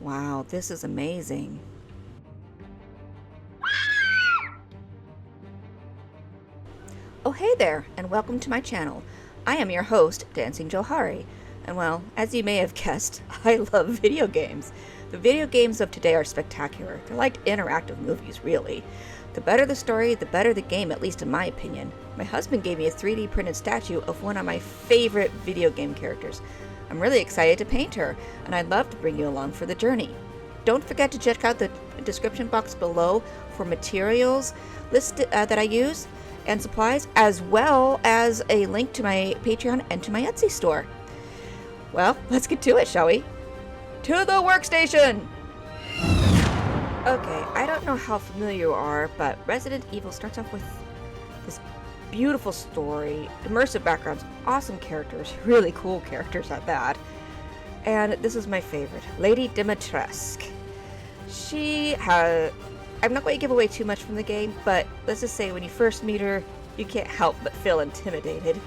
Wow, this is amazing. Oh hey there, and welcome to my channel. I am your host, Dancing Johari, and well, as you may have guessed, I love video games. The video games of today are spectacular. They're like interactive movies, really. The better the story, the better the game, at least in my opinion. My husband gave me a 3D printed statue of one of my favorite video game characters. I'm really excited to paint her, and I'd love to bring you along for the journey. Don't forget to check out the description box below for materials that I use and supplies, as well as a link to my Patreon and to my Etsy store. Well, let's get to it, shall we? To the workstation! Okay, I don't know how familiar you are, but Resident Evil starts off with this beautiful story, immersive backgrounds, awesome characters, really cool characters at that. And this is my favorite, Lady Dimitrescu. I'm not going to give away too much from the game, but let's just say when you first meet her, you can't help but feel intimidated.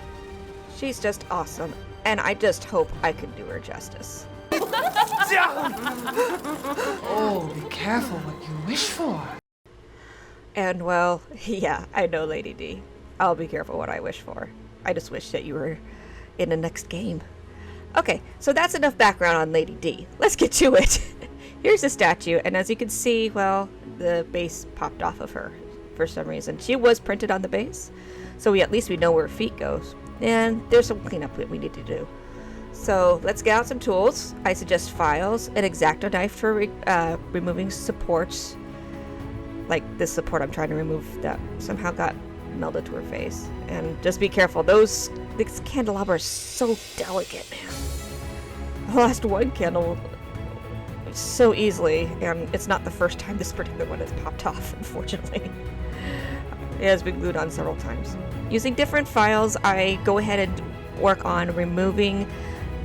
She's just awesome, and I just hope I can do her justice. Oh, be careful what you wish for. And well, yeah, I know, Lady D. I'll be careful what I wish for. I just wish that you were in the next game. Okay, so that's enough background on Lady D. Let's get to it. Here's the statue, and as you can see, well, the base popped off of her for some reason. She was printed on the base, so at least we know where her feet goes. And there's some cleanup that we need to do. So let's get out some tools. I suggest files, an X-Acto knife for removing supports. Like this support I'm trying to remove that somehow got melded to her face. And just be careful, this candelabra is so delicate, man. I lost one candle so easily, and it's not the first time this particular one has popped off, unfortunately. It has been glued on several times. Using different files, I go ahead and work on removing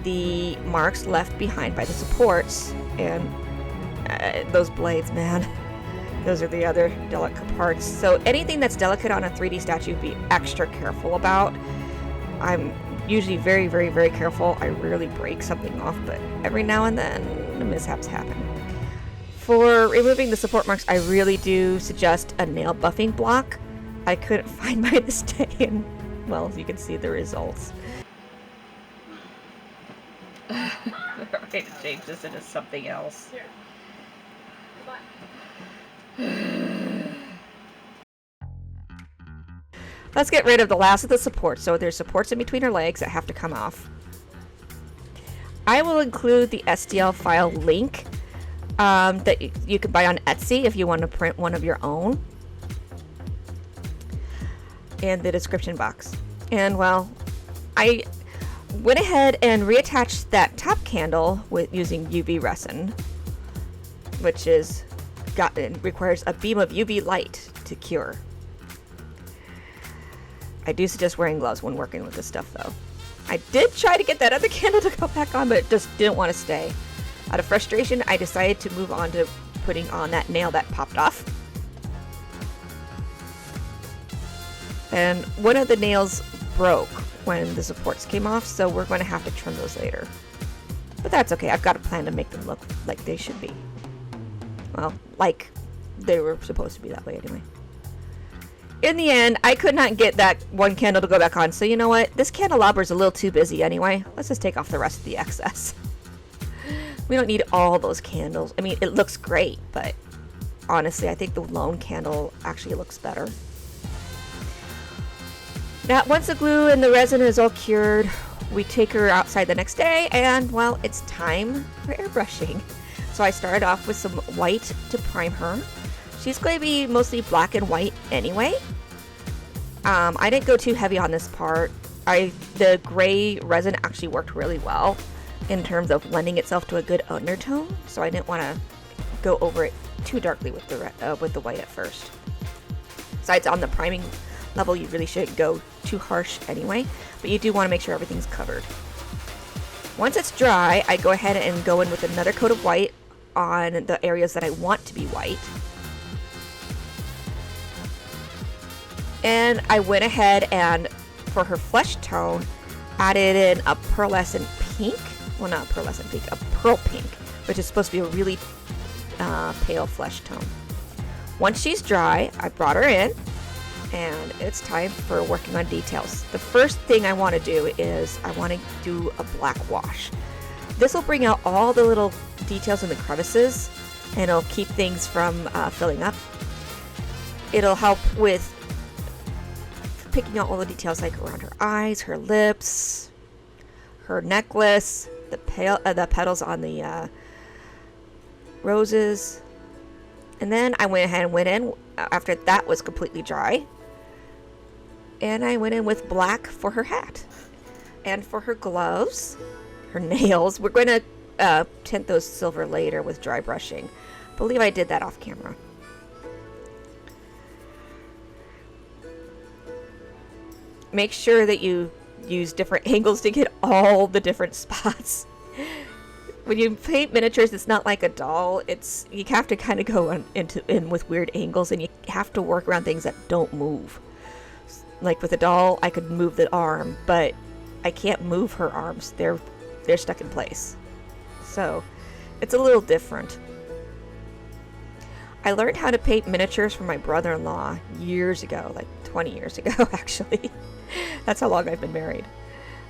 the marks left behind by the supports, and those blades, man, those are the other delicate parts. So anything that's delicate on a 3D statue, be extra careful about. I'm usually very, very, very careful. I rarely break something off, but every now and then the mishaps happen. For removing the support marks, I really do suggest a nail buffing block. I couldn't find mine this day, and well, you can see the results. I'm going to change this into something else. Let's get rid of the last of the supports. So there's supports in between her legs that have to come off. I will include the STL file link that you can buy on Etsy if you want to print one of your own in the description box. And well, I went ahead and reattached that top candle with using UV resin, which requires a beam of UV light to cure. I do suggest wearing gloves when working with this stuff, though. I did try to get that other candle to go back on, but it just didn't want to stay. Out of frustration, I decided to move on to putting on that nail that popped off. And one of the nails broke when the supports came off, so we're going to have to trim those later. But that's okay. I've got a plan to make them look like they should be. Well, like they were supposed to be that way anyway. In the end, I could not get that one candle to go back on, so you know what? This candelabra is a little too busy anyway. Let's just take off the rest of the excess. We don't need all those candles. I mean, it looks great, but honestly, I think the lone candle actually looks better. Now, once the glue and the resin is all cured, we take her outside the next day, and well, it's time for airbrushing. So I started off with some white to prime her. She's going to be mostly black and white anyway. I didn't go too heavy on this part. The gray resin actually worked really well in terms of lending itself to a good undertone, so I didn't want to go over it too darkly with the white at first. Besides, on the priming level, you really shouldn't go too harsh anyway, but you do want to make sure everything's covered. Once it's dry, I go ahead and go in with another coat of white on the areas that I want to be white. And I went ahead and, for her flesh tone, added in a pearlescent pink. Well, not pearlescent pink, a pearl pink, which is supposed to be a really pale flesh tone. Once she's dry, I brought her in, and it's time for working on details. The first thing I want to do is I want to do a black wash. This will bring out all the little details in the crevices, and it'll keep things from filling up. It'll help with picking out all the details like around her eyes, her lips, her necklace, the petals on the roses. And then I went ahead and went in after that was completely dry, and I went in with black for her hat and for her gloves, her nails. We're going to tint those silver later with dry brushing. I believe I did that off camera. Make sure that you use different angles to get all the different spots. When you paint miniatures, it's not like a doll. You have to kind of go in with weird angles, and you have to work around things that don't move. Like with a doll, I could move the arm, but I can't move her arms. They're stuck in place. So it's a little different. I learned how to paint miniatures from my brother-in-law years ago, like 20 years ago, actually. That's how long I've been married.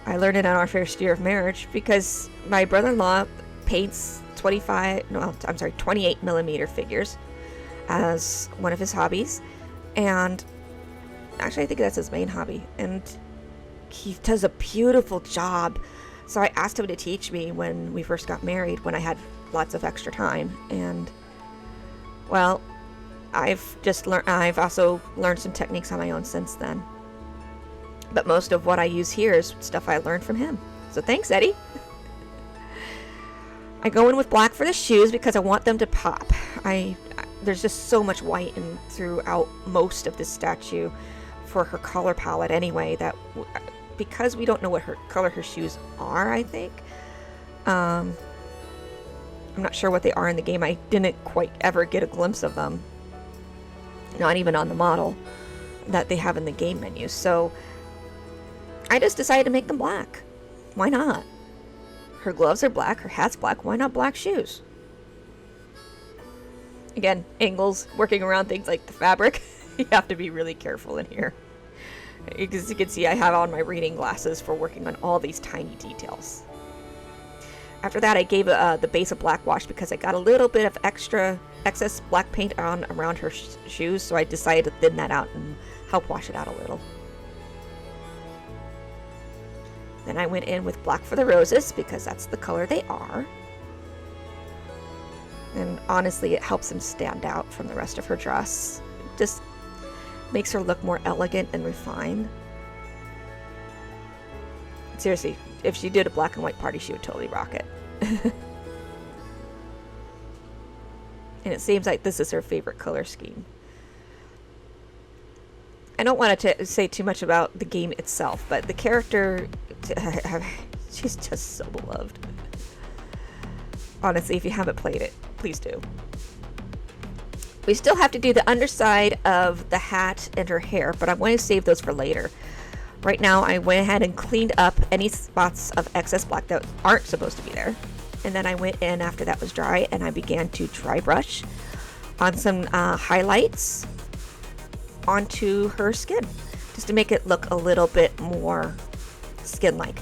I learned it on our first year of marriage because my brother-in-law paints 28 millimeter figures as one of his hobbies, and actually I think that's his main hobby, and he does a beautiful job. So I asked him to teach me when we first got married, when I had lots of extra time, and well, I've also learned some techniques on my own since then. But most of what I use here is stuff I learned from him. So thanks, Eddie. I go in with black for the shoes because I want them to pop. There's just so much white throughout most of this statue for her color palette anyway, that because we don't know what color her shoes are, I think. I'm not sure what they are in the game. I didn't quite ever get a glimpse of them. Not even on the model that they have in the game menu. So I just decided to make them black. Why not? Her gloves are black, her hat's black, why not black shoes? Again, angles, working around things like the fabric. You have to be really careful in here. As you can see, I have on my reading glasses for working on all these tiny details. After that, I gave the base a black wash because I got a little bit of excess black paint around her shoes, so I decided to thin that out and help wash it out a little. Then I went in with black for the roses because that's the color they are. And honestly, it helps them stand out from the rest of her dress. It just makes her look more elegant and refined. Seriously, if she did a black and white party, she would totally rock it. And it seems like this is her favorite color scheme. I don't want to say too much about the game itself, but the character, she's just so beloved. Honestly, if you haven't played it, please do. We still have to do the underside of the hat and her hair, but I'm going to save those for later. Right now, I went ahead and cleaned up any spots of excess black that aren't supposed to be there. And then I went in after that was dry, and I began to dry brush on some highlights onto her skin, just to make it look a little bit more skin-like.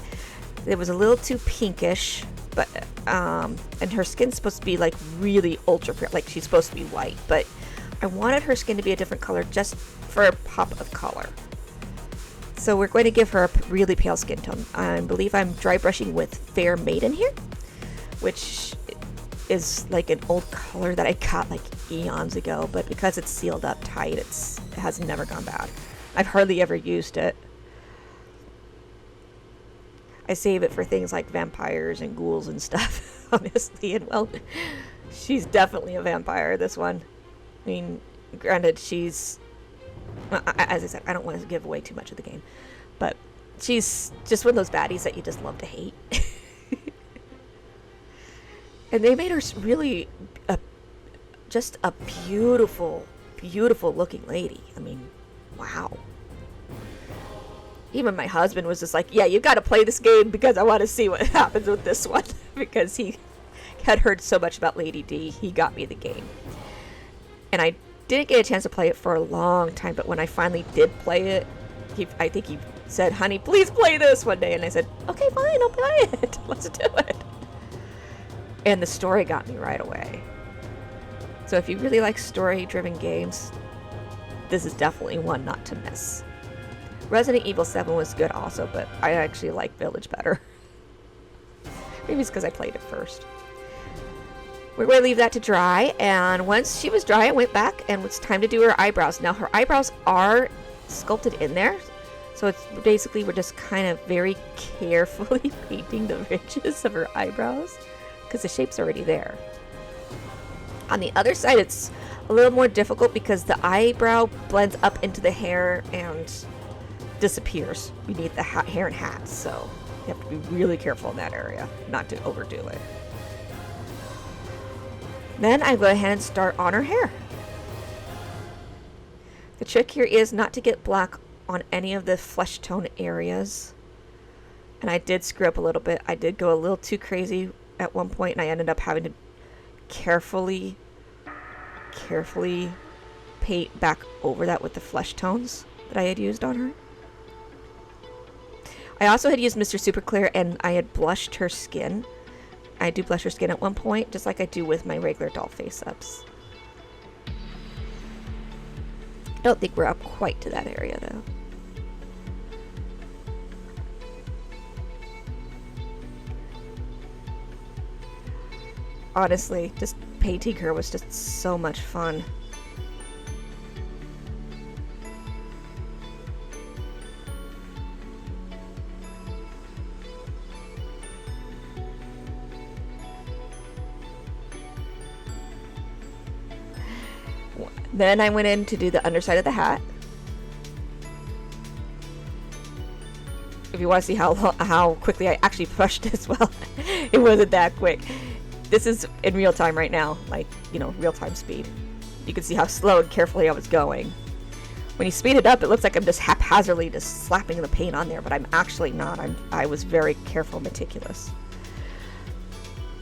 It was a little too pinkish, but and her skin's supposed to be like really ultra pure, like she's supposed to be white, but I wanted her skin to be a different color just for a pop of color. So we're going to give her a really pale skin tone. I believe I'm dry brushing with Fair Maiden here, which is like an old color that I got like eons ago, but because it's sealed up tight, it has never gone bad. I've hardly ever used it. I save it for things like vampires and ghouls and stuff, honestly, and well, she's definitely a vampire, this one. I mean, granted, she's, as I said, I don't want to give away too much of the game, but she's just one of those baddies that you just love to hate. And they made her really just a beautiful, beautiful looking lady. I mean, wow. Even my husband was just like, yeah, you got to play this game because I want to see what happens with this one. Because he had heard so much about Lady D, he got me the game. And I didn't get a chance to play it for a long time, but when I finally did play it, I think he said, honey, please play this one day. And I said, okay, fine, I'll play it. Let's do it. And the story got me right away. So if you really like story-driven games, this is definitely one not to miss. Resident Evil 7 was good also, but I actually like Village better. Maybe it's because I played it first. We're going to leave that to dry, and once she was dry, I went back and it's time to do her eyebrows. Now, her eyebrows are sculpted in there, so it's basically we're just kind of very carefully painting the ridges of her eyebrows because the shape's already there. On the other side, it's a little more difficult because the eyebrow blends up into the hair and disappears beneath the hair and hat, so you have to be really careful in that area not to overdo it. Then I go ahead and start on her hair. The trick here is not to get black on any of the flesh tone areas. And I did screw up a little bit. I did go a little too crazy at one point, and I ended up having to carefully paint back over that with the flesh tones that I had used on her. I also had used Mr. Super Clear, and I had blushed her skin. I do blush her skin at one point, just like I do with my regular doll face-ups. I don't think we're up quite to that area, though. Honestly, just painting her was just so much fun. Then I went in to do the underside of the hat. If you want to see how quickly I actually brushed as well, it wasn't that quick. This is in real time right now, like, you know, real time speed. You can see how slow and carefully I was going. When you speed it up, it looks like I'm just haphazardly just slapping the paint on there, but I'm actually not. I was very careful, meticulous.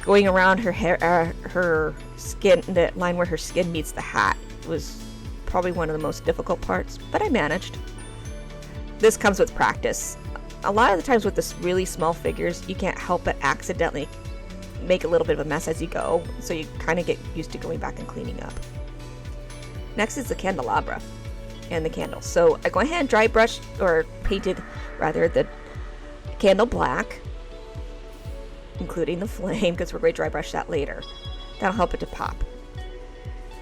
Going around her hair, her skin, the line where her skin meets the hat, was probably one of the most difficult parts, but I managed. This comes with practice. A lot of the times with this really small figures, you can't help but accidentally make a little bit of a mess as you go, so you kind of get used to going back and cleaning up. Next is the candelabra and the candle. So I go ahead and dry brushed, or painted rather, the candle black, including the flame, because we're going to dry brush that later. That'll help it to pop.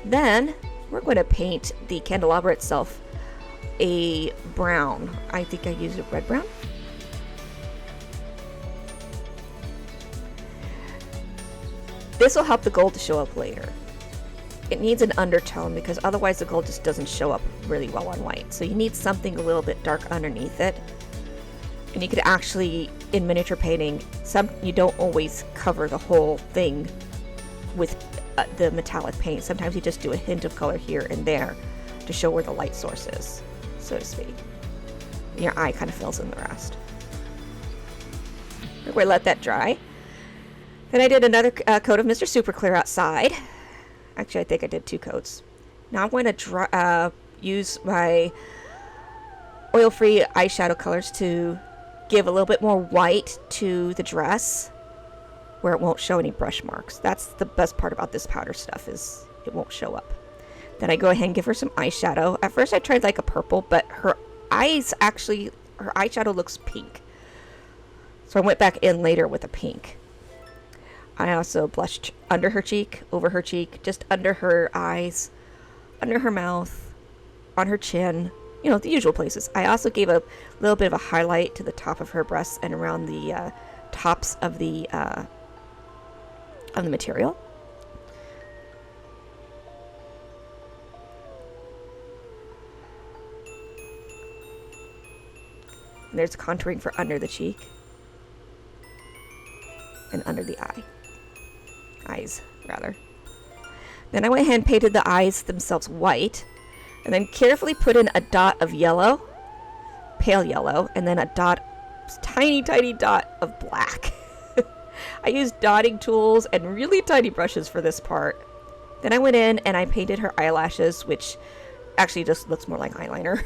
Then we're going to paint the candelabra itself a brown. I think I used a red brown. This will help the gold to show up later. It needs an undertone because otherwise the gold just doesn't show up really well on white. So you need something a little bit dark underneath it. And you could actually, in miniature painting, you don't always cover the whole thing with the metallic paint. Sometimes you just do a hint of color here and there to show where the light source is, so to speak. And your eye kind of fills in the rest. We're going to let that dry. Then I did another coat of Mr. Super Clear outside. Actually, I think I did 2 coats. Now I'm going to use my oil-free eyeshadow colors to give a little bit more white to the dress, where it won't show any brush marks. That's the best part about this powder stuff, is it won't show up. Then I go ahead and give her some eyeshadow. At first I tried like a purple, but her eyeshadow looks pink. So I went back in later with a pink. I also blushed under her cheek, over her cheek, just under her eyes, under her mouth, on her chin, you know, the usual places. I also gave a little bit of a highlight to the top of her breasts and around the tops of the material. And there's contouring for under the cheek and under the eyes rather. Then I went ahead and painted the eyes themselves white, and then carefully put in a dot of yellow, pale yellow, and then a tiny dot of black. I used dotting tools and really tiny brushes for this part. Then I went in and I painted her eyelashes, which actually just looks more like eyeliner.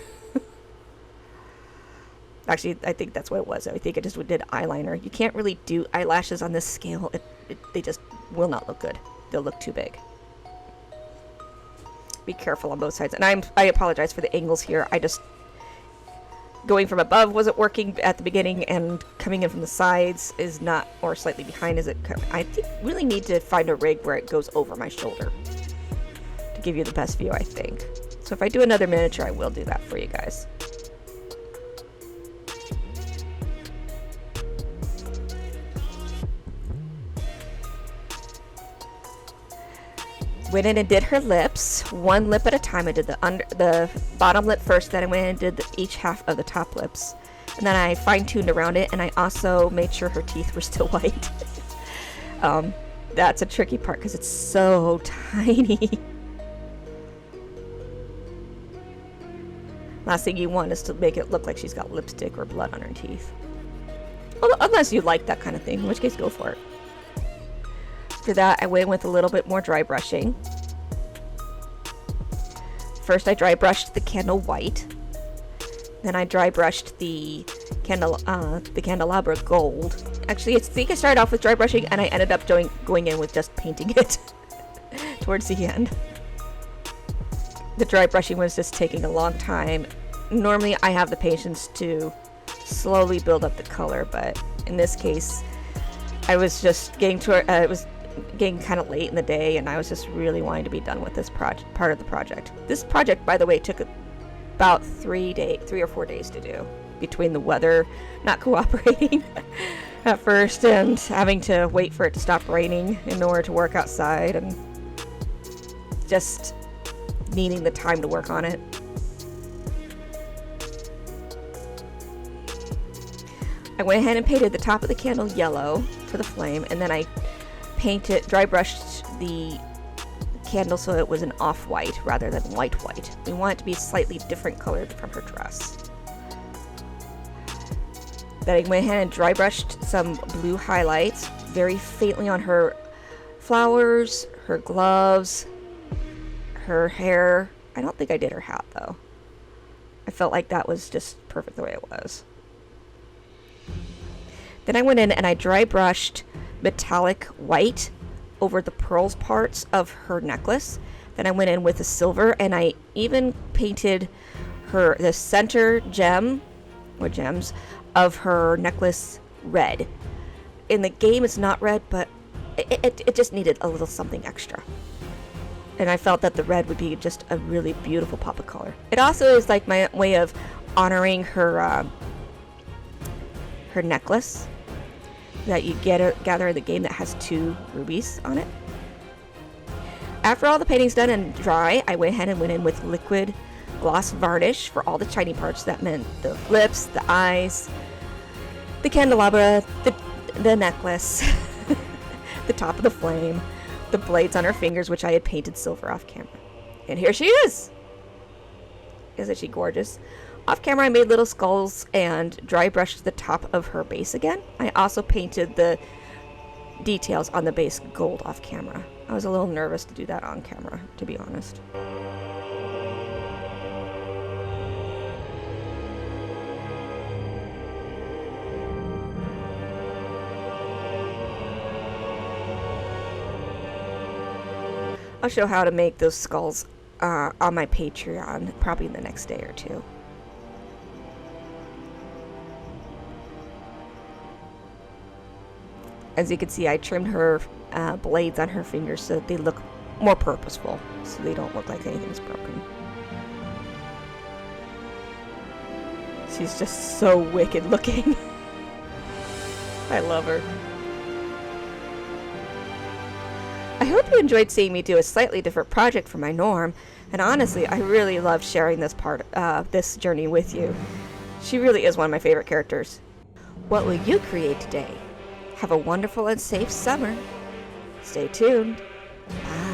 Actually, I think that's what it was. I think I just did eyeliner. You can't really do eyelashes on this scale. They just will not look good. They'll look too big. Be careful on both sides. And I apologize for the angles here. I just... Going from above wasn't working at the beginning, and coming in from the sides is not, or slightly behind is it. I think really need to find a rig where it goes over my shoulder to give you the best view, I think. So if I do another miniature, I will do that for you guys. Went in and did her lips, one lip at a time. I did the bottom lip first, then I went in and did each half of the top lips. And then I fine-tuned around it, and I also made sure her teeth were still white. That's a tricky part because it's so tiny. Last thing you want is to make it look like she's got lipstick or blood on her teeth. Well, unless you like that kind of thing, in which case go for it. After that, I went with a little bit more dry brushing. First, I dry brushed the candle white. Then I dry brushed the candelabra gold. Actually, I think I started off with dry brushing, and I ended up going in with just painting it towards the end. The dry brushing was just taking a long time. Normally, I have the patience to slowly build up the color, but in this case, I was just getting to it was getting kind of late in the day, and I was just really wanting to be done with this part of the project. This project, by the way, took about 3 or 4 days to do, between the weather not cooperating at first and having to wait for it to stop raining in order to work outside, and just needing the time to work on it. I went ahead and painted the top of the candle yellow for the flame, and then I dry brushed the candle so it was an off-white rather than white. We want it to be slightly different colored from her dress. Then I went ahead and dry brushed some blue highlights very faintly on her flowers, her gloves, her hair. I don't think I did her hat though. I felt like that was just perfect the way it was. Then I went in and I dry brushed metallic white over the pearls parts of her necklace. Then I went in with the silver, and I even painted the center gem or gems of her necklace red. In the game it's not red, but it just needed a little something extra. And I felt that the red would be just a really beautiful pop of color. It also is like my way of honoring her necklace that you gather in the game that has 2 rubies on it. After all the painting's done and dry, I went ahead and went in with liquid gloss varnish for all the shiny parts. That meant the lips, the eyes, the candelabra, the necklace, the top of the flame, the blades on her fingers, which I had painted silver off camera. And here she is! Isn't she gorgeous? Off camera, I made little skulls and dry brushed the top of her base again. I also painted the details on the base gold off camera. I was a little nervous to do that on camera, to be honest. I'll show how to make those skulls on my Patreon, probably in the next day or 2. As you can see, I trimmed her blades on her fingers so that they look more purposeful, so they don't look like anything's broken. She's just so wicked looking. I love her. I hope you enjoyed seeing me do a slightly different project from my norm, and honestly, I really love sharing this this journey with you. She really is one of my favorite characters. What will you create today? Have a wonderful and safe summer. Stay tuned. Bye.